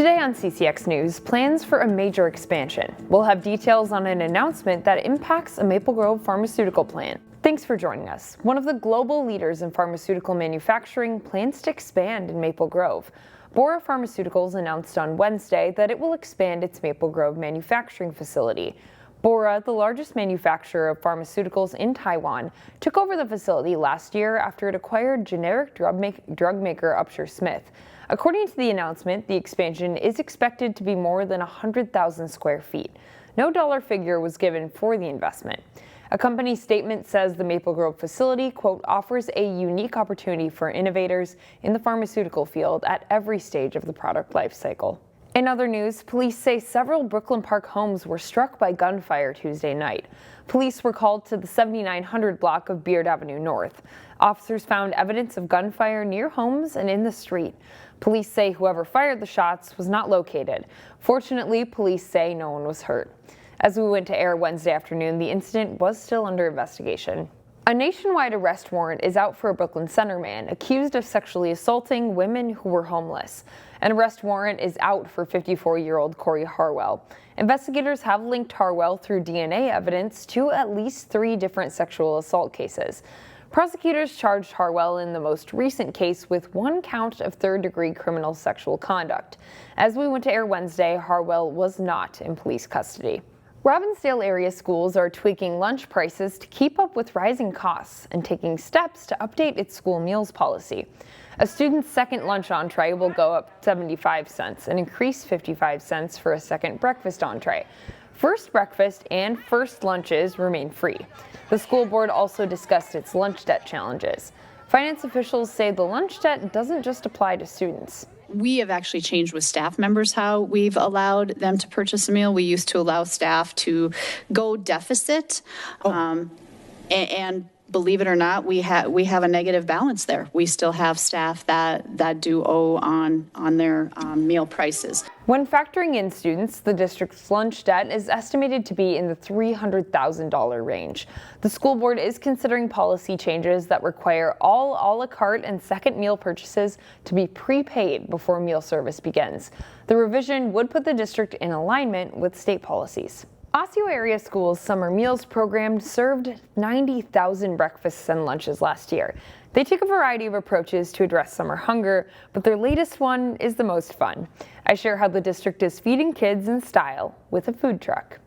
Today on CCX News, plans for a major expansion. We'll have details on an announcement that impacts a Maple Grove pharmaceutical plant. Thanks for joining us. One of the global leaders in pharmaceutical manufacturing plans to expand in Maple Grove. Bora Pharmaceuticals announced on Wednesday that it will expand its Maple Grove manufacturing facility. Bora, the largest manufacturer of pharmaceuticals in Taiwan, took over the facility last year after it acquired generic drug maker Upsher-Smith. According to the announcement, the expansion is expected to be more than 100,000 square feet. No dollar figure was given for the investment. A company statement says the Maple Grove facility, quote, offers a unique opportunity for innovators in the pharmaceutical field at every stage of the product life cycle. In other news, police say several Brooklyn Park homes were struck by gunfire Tuesday night. Police were called to the 7900 block of Beard Avenue North. Officers found evidence of gunfire near homes and in the street. Police say whoever fired the shots was not located. Fortunately, police say no one was hurt. As we went to air Wednesday afternoon, the incident was still under investigation. A nationwide arrest warrant is out for a Brooklyn Center man accused of sexually assaulting women who were homeless. An arrest warrant is out for 54-year-old Corey Harwell. Investigators have linked Harwell through DNA evidence to at least 3 different sexual assault cases. Prosecutors charged Harwell in the most recent case with 1 count of third-degree criminal sexual conduct. As we went to air Wednesday, Harwell was not in police custody. Robbinsdale area schools are tweaking lunch prices to keep up with rising costs and taking steps to update its school meals policy. A student's second lunch entree will go up 75 cents and increase 55 cents for a second breakfast entree. First breakfast and first lunches remain free. The school board also discussed its lunch debt challenges. Finance officials say the lunch debt doesn't just apply to students. We have actually changed with staff members how we've allowed them to purchase a meal. We used to allow staff to go deficit, and believe it or not, we have a negative balance there. We still have staff that do owe on their meal prices. When factoring in students, the district's lunch debt is estimated to be in the $300,000 range. The school board is considering policy changes that require all a la carte and second meal purchases to be prepaid before meal service begins. The revision would put the district in alignment with state policies. Osseo area schools' summer meals program served 90,000 breakfasts and lunches last year. They took a variety of approaches to address summer hunger, but their latest one is the most fun. I share how the district is feeding kids in style with a food truck.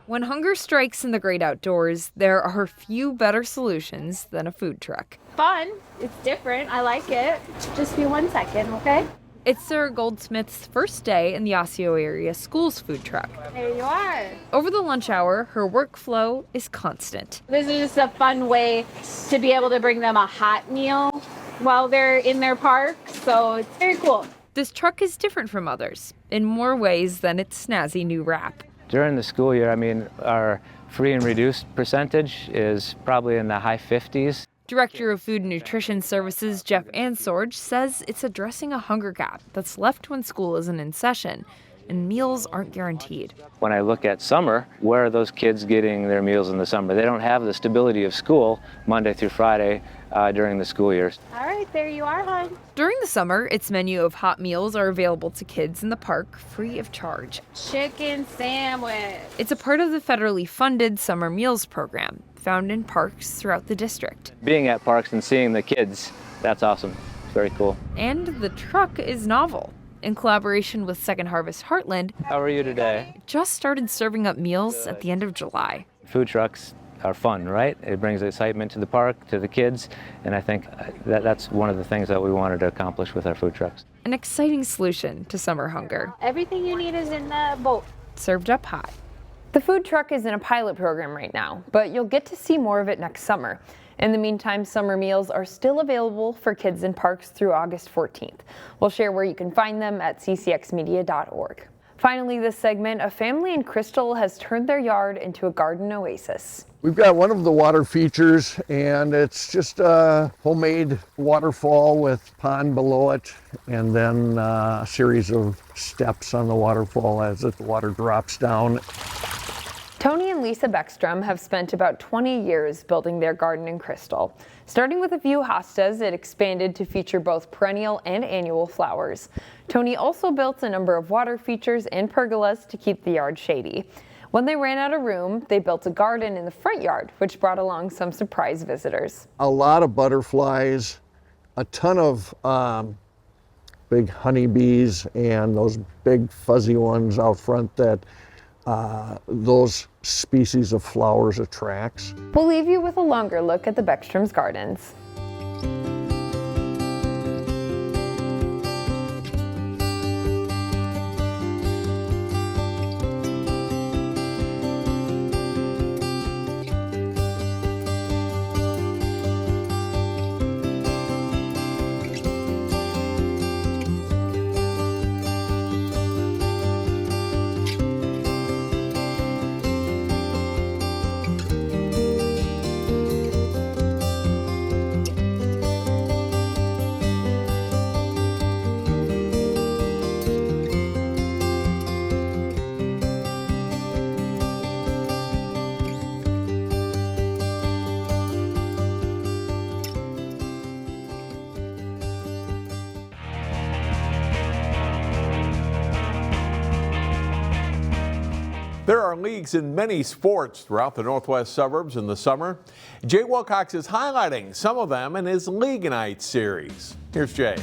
When hunger strikes in the great outdoors, there are few better solutions than a food truck. Fun. It's different. I like it. Just be 1 second, okay? It's Sarah Goldsmith's first day in the Osseo area school's food truck. There you are. Over the lunch hour, her workflow is constant. This is just a fun way to be able to bring them a hot meal while they're in their park, so it's very cool. This truck is different from others in more ways than its snazzy new wrap. During the school year, our free and reduced percentage is probably in the high 50s. Director of Food and Nutrition Services Jeff Ansorge says it's addressing a hunger gap that's left when school isn't in session, and meals aren't guaranteed. When I look at summer, where are those kids getting their meals in the summer? They don't have the stability of school Monday through Friday during the school years. All right, there you are, hon. During the summer, its menu of hot meals are available to kids in the park free of charge. Chicken sandwich. It's a part of the federally funded summer meals program, found in parks throughout the district. Being at parks and seeing the kids, that's awesome. It's very cool. And the truck is novel. In collaboration with Second Harvest Heartland, How are you today? just started serving up meals at the end of July. Food trucks are fun, right? It brings excitement to the park, to the kids, and I think that's one of the things that we wanted to accomplish with our food trucks. An exciting solution to summer hunger. Everything you need is in the boat. Served up hot. The food truck is in a pilot program right now, but you'll get to see more of it next summer. In the meantime, summer meals are still available for kids in parks through August 14th. We'll share where you can find them at ccxmedia.org. Finally, this segment, a family in Crystal has turned their yard into a garden oasis. We've got one of the water features, and it's just a homemade waterfall with pond below it, and then a series of steps on the waterfall as the water drops down. Tony and Lisa Beckstrom have spent about 20 years building their garden in Crystal. Starting with a few hostas, it expanded to feature both perennial and annual flowers. Tony also built a number of water features and pergolas to keep the yard shady. When they ran out of room, they built a garden in the front yard, which brought along some surprise visitors. A lot of butterflies, a ton of big honeybees, and those big fuzzy ones out front that those species of flowers attracts. We'll leave you with a longer look at the Beckstrom's gardens. There are leagues in many sports throughout the northwest suburbs in the summer. Jay Wilcox is highlighting some of them in his League Night series. Here's Jay.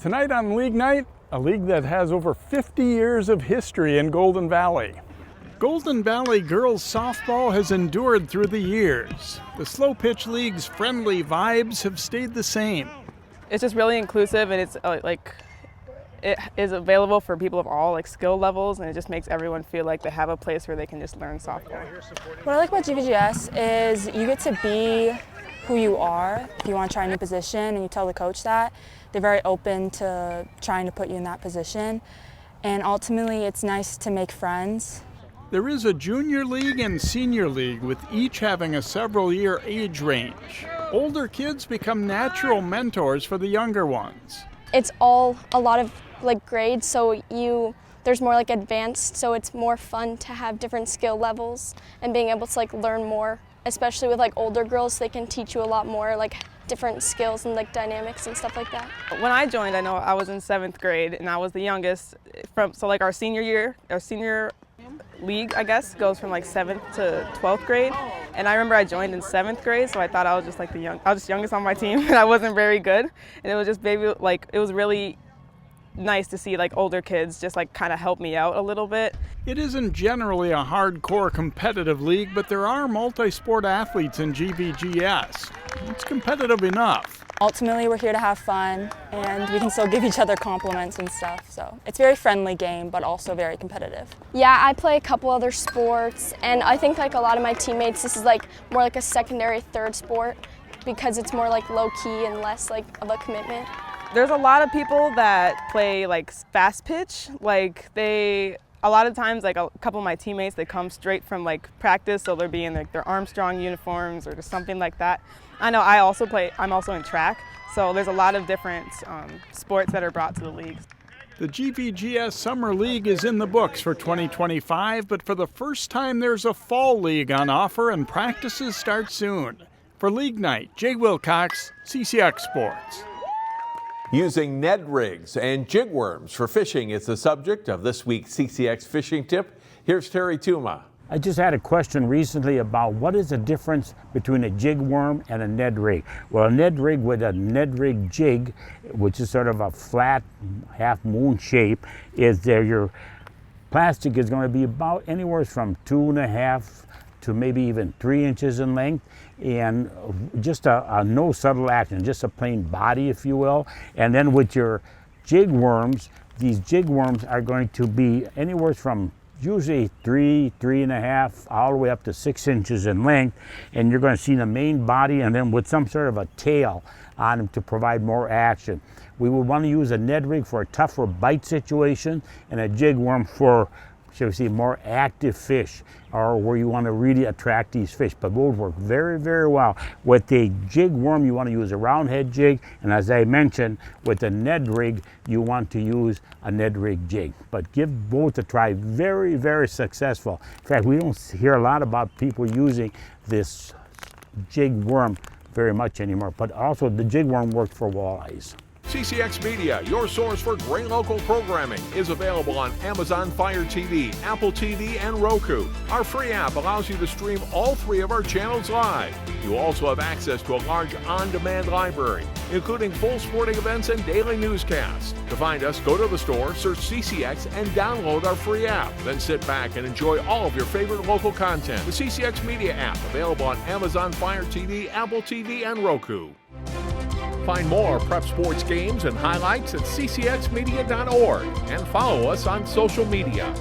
Tonight on League Night, a league that has over 50 years of history in Golden Valley. Golden Valley girls softball has endured through the years. The slow pitch league's friendly vibes have stayed the same. It's just really inclusive, and it's it is available for people of all skill levels, and it just makes everyone feel like they have a place where they can just learn softball. What I like about GVGS is you get to be who you are. If you want to try a new position and you tell the coach that, they're very open to trying to put you in that position. And ultimately, it's nice to make friends. There is a junior league and senior league, with each having a several-year age range. Older kids become natural mentors for the younger ones. It's all a lot of grades, so there's more advanced, so it's more fun to have different skill levels and being able to learn more, especially with older girls. They can teach you a lot more different skills and dynamics and stuff like that. When I joined, I know I was in 7th grade, and I was the youngest. So our senior year, our senior league, I guess, goes from 7th to 12th grade. And I remember I joined in 7th grade, so I thought I was just I was just youngest on my team, and I wasn't very good. And it was just it was really nice to see older kids just kind of help me out a little bit. It isn't generally a hardcore competitive league, but there are multi-sport athletes in GVGS. It's competitive enough. Ultimately, we're here to have fun, and we can still give each other compliments and stuff. So it's a very friendly game, but also very competitive. Yeah, I play a couple other sports, and I think a lot of my teammates, this is more a secondary third sport because it's more low-key and less of a commitment. There's a lot of people that play fast pitch. A lot of times, a couple of my teammates, they come straight from practice, so they'll be in their Armstrong uniforms or just something like that. I know I'm also in track, so there's a lot of different sports that are brought to the leagues. The GVGS Summer League is in the books for 2025, but for the first time there's a fall league on offer and practices start soon. For League Night, Jay Wilcox, CCX Sports. Using Ned rigs and jig worms for fishing is the subject of this week's CCX Fishing Tip. Here's Terry Tuma. I just had a question recently about what is the difference between a jig worm and a Ned rig. Well, a Ned rig with a Ned rig jig, which is sort of a flat half moon shape, is there your plastic is going to be about anywhere from 2.5 to maybe even 3 inches in length, and just a no subtle action, just a plain body, if you will. And then with your jig worms, these jig worms are going to be anywhere from usually 3.5, all the way up to 6 inches in length, and you're going to see the main body and then with some sort of a tail on them to provide more action. We would want to use a Ned rig for a tougher bite situation and a jig worm for shall we say, more active fish, or where you want to really attract these fish. But those work very, very well. With the jig worm, you want to use a round head jig, and as I mentioned, with the Ned rig, you want to use a Ned rig jig. But give both a try. Very, very successful. In fact, we don't hear a lot about people using this jig worm very much anymore, but also the jig worm worked for walleyes. CCX Media, your source for great local programming, is available on Amazon Fire TV, Apple TV, and Roku. Our free app allows you to stream all 3 of our channels live. You also have access to a large on-demand library, including full sporting events and daily newscasts. To find us, go to the store, search CCX, and download our free app. Then sit back and enjoy all of your favorite local content. The CCX Media app, available on Amazon Fire TV, Apple TV, and Roku. Find more prep sports games and highlights at ccxmedia.org and follow us on social media.